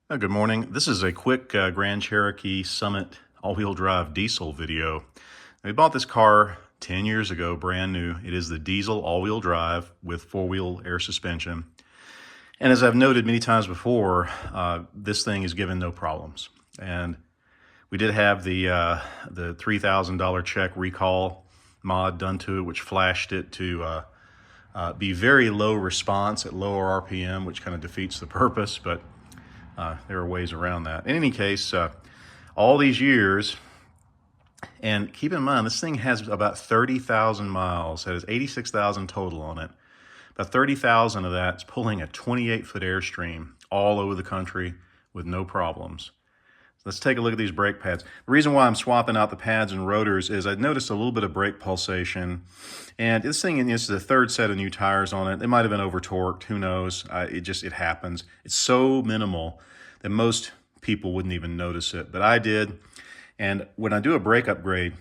Good morning. This is a quick Grand Cherokee Summit all-wheel drive diesel video. We bought this car 10 years ago, brand new. It is the diesel all-wheel drive with four-wheel air suspension. And as I've noted many times before, this thing is given no problems. And we did have the $3,000 check recall mod done to it, which flashed it to be very low response at lower RPM, which kind of defeats the purpose, but there are ways around that. In any case, all these years, and keep in mind, this thing has about 30,000 miles. It has 86,000 total on it. About 30,000 of that is pulling a 28-foot Airstream all over the country with no problems. Let's take a look at these brake pads. The reason why I'm swapping out the pads and rotors is I noticed a little bit of brake pulsation. And this thing is the third set of new tires on it. They might have been over-torqued, who knows? It happens. It's so minimal that most people wouldn't even notice it, but I did. And when I do a brake upgrade,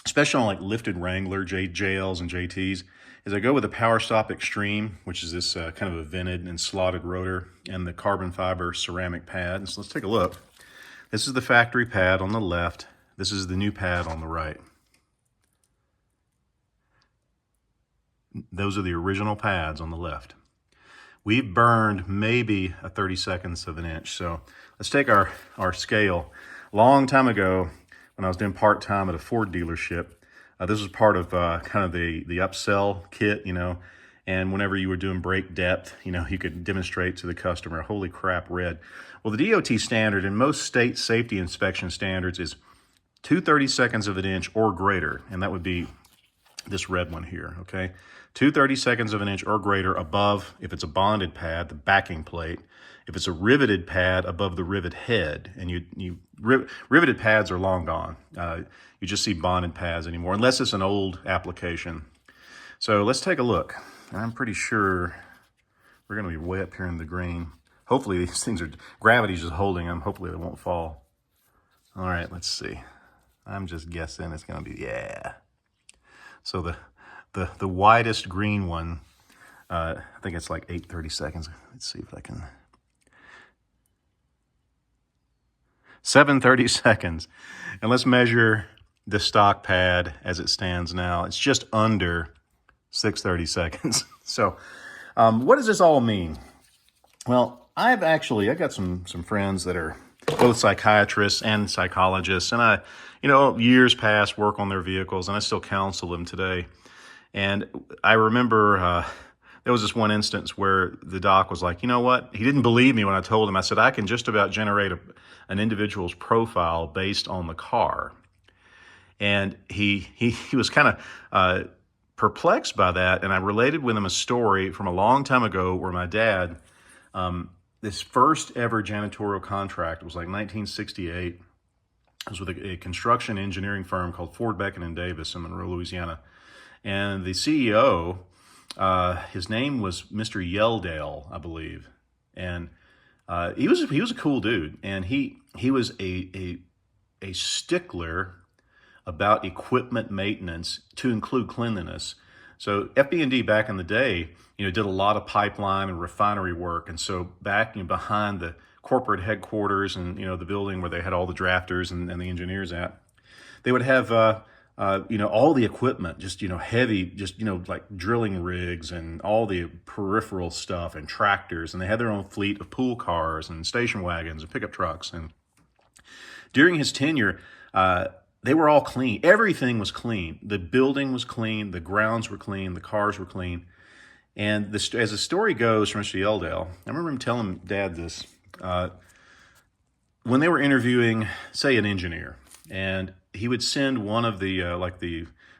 especially on like lifted Wrangler, JLs and JTs, is I go with the Power Stop Extreme, which is this kind of a vented and slotted rotor, and the carbon fiber ceramic pad. And so let's take a look. This is the factory pad on the left. This is the new pad on the right. Those are the original pads on the left. We've burned maybe a 32nd of an inch. So let's take our scale. A long time ago, when I was doing part-time at a Ford dealership, this was part of kind of the upsell kit, and whenever you were doing brake depth, you could demonstrate to the customer, holy crap, red. Well, the DOT standard and most state safety inspection standards is 2/32 of an inch or greater, and that would be this red one here, okay? 2/32 of an inch or greater above, if it's a bonded pad, the backing plate. If it's a riveted pad, above the rivet head. And riveted pads are long gone. You just see bonded pads anymore, unless it's an old application. So let's take a look. I'm pretty sure we're gonna be way up here in the green. Hopefully these things gravity's just holding them. Hopefully they won't fall. All right, let's see. I'm just guessing it's gonna be, yeah. So the widest green one, I think it's like 8/32. Let's see if I can. 7/32. And let's measure the stock pad as it stands now. It's just under 6/32. So what does this all mean? Well, I've got some friends that are both psychiatrists and psychologists, and I, years past work on their vehicles, and I still counsel them today. And I remember there was this one instance where the doc was like, you know what? He didn't believe me when I told him. I said, I can just about generate an individual's profile based on the car. And he was kind of perplexed by that, and I related with him a story from a long time ago where my dad, this first ever janitorial contract was like 1968. It was with a construction engineering firm called Ford Becken & Davis in Monroe, Louisiana. And the CEO, his name was Mr. Yelldale, I believe. And he was a cool dude, and he was a stickler about equipment maintenance to include cleanliness. So FB&D back in the day, did a lot of pipeline and refinery work. And so back behind the corporate headquarters and, the building where they had all the drafters and the engineers at, they would have, all the equipment, just, heavy, just, like drilling rigs and all the peripheral stuff and tractors. And they had their own fleet of pool cars and station wagons and pickup trucks. And during his tenure, they were all clean. Everything was clean. The building was clean. The grounds were clean. The cars were clean. And as the story goes from Mr. Yelldale, I remember him telling Dad this, when they were interviewing, say, an engineer, and he would send one of the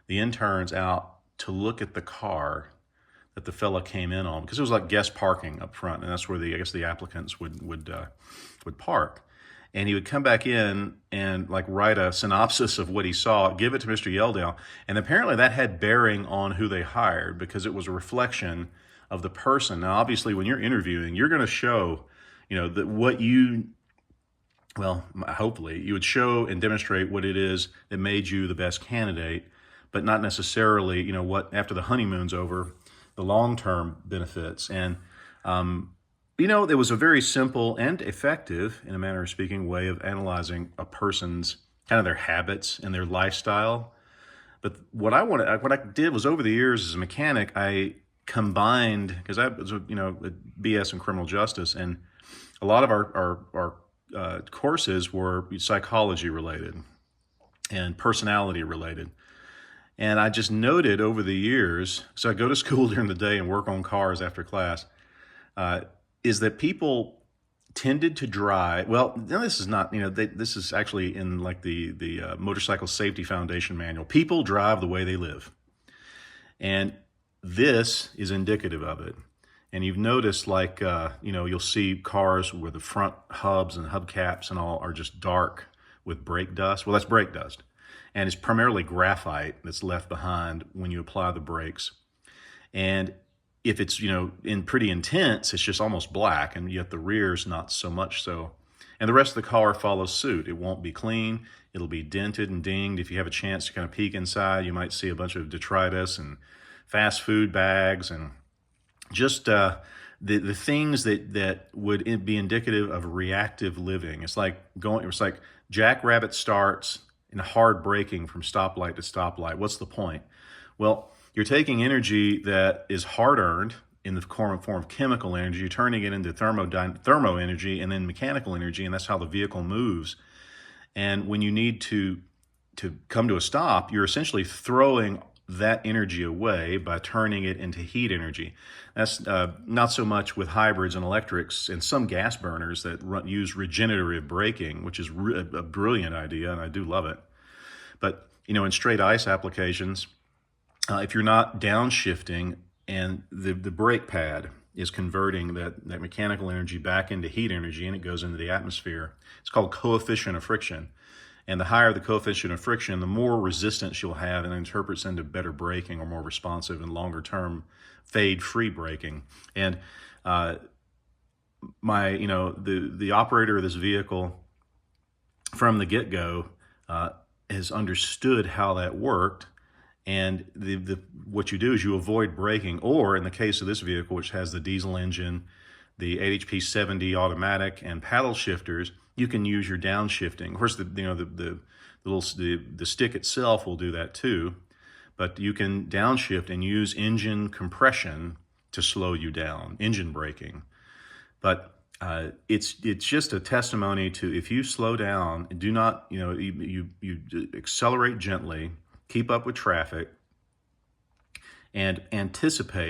interns out to look at the car that the fella came in on, because it was like guest parking up front, and that's where the applicants would park. And he would come back in and like write a synopsis of what he saw, give it to Mr. Yelldale. And apparently that had bearing on who they hired, because it was a reflection of the person. Now, obviously, when you're interviewing, you're going to show, hopefully you would show and demonstrate what it is that made you the best candidate, but not necessarily, what after the honeymoon's over, the long-term benefits. And There was a very simple and effective, in a manner of speaking, way of analyzing a person's kind of their habits and their lifestyle. But what I did was, over the years as a mechanic, I combined, because I was, a BS in criminal justice, and a lot of our courses were psychology related and personality related. And I just noted over the years, so I go to school during the day and work on cars after class, uh, is that people tended to drive. Well, now this is not, this is actually in like the Motorcycle Safety Foundation manual. People drive the way they live, and this is indicative of it. And you've noticed, like, you'll see cars where the front hubs and hubcaps and all are just dark with brake dust. Well, that's brake dust, and it's primarily graphite that's left behind when you apply the brakes. And if it's, in pretty intense, it's just almost black, and yet the rear's not so much so. And the rest of the car follows suit. It won't be clean. It'll be dented and dinged. If you have a chance to kind of peek inside, you might see a bunch of detritus and fast food bags and just the things that would be indicative of reactive living. It's like jackrabbit starts and hard braking from stoplight to stoplight. What's the point? Well, you're taking energy that is hard-earned in the form of chemical energy, you're turning it into thermo energy and then mechanical energy, and that's how the vehicle moves. And when you need to come to a stop, you're essentially throwing that energy away by turning it into heat energy. That's not so much with hybrids and electrics and some gas burners that use regenerative braking, which is a brilliant idea, and I do love it. But, in straight ice applications, if you're not downshifting and the brake pad is converting that mechanical energy back into heat energy and it goes into the atmosphere, it's called coefficient of friction. And the higher the coefficient of friction, the more resistance you'll have, and it interprets into better braking or more responsive and longer term fade-free braking. And the operator of this vehicle from the get-go has understood how that worked. And what you do is you avoid braking, or in the case of this vehicle, which has the diesel engine, the 8HP 70 automatic, and paddle shifters, you can use your downshifting. Of course, the stick itself will do that too, but you can downshift and use engine compression to slow you down, engine braking. But it's just a testimony to, if you slow down, do not, you accelerate gently, keep up with traffic, and anticipate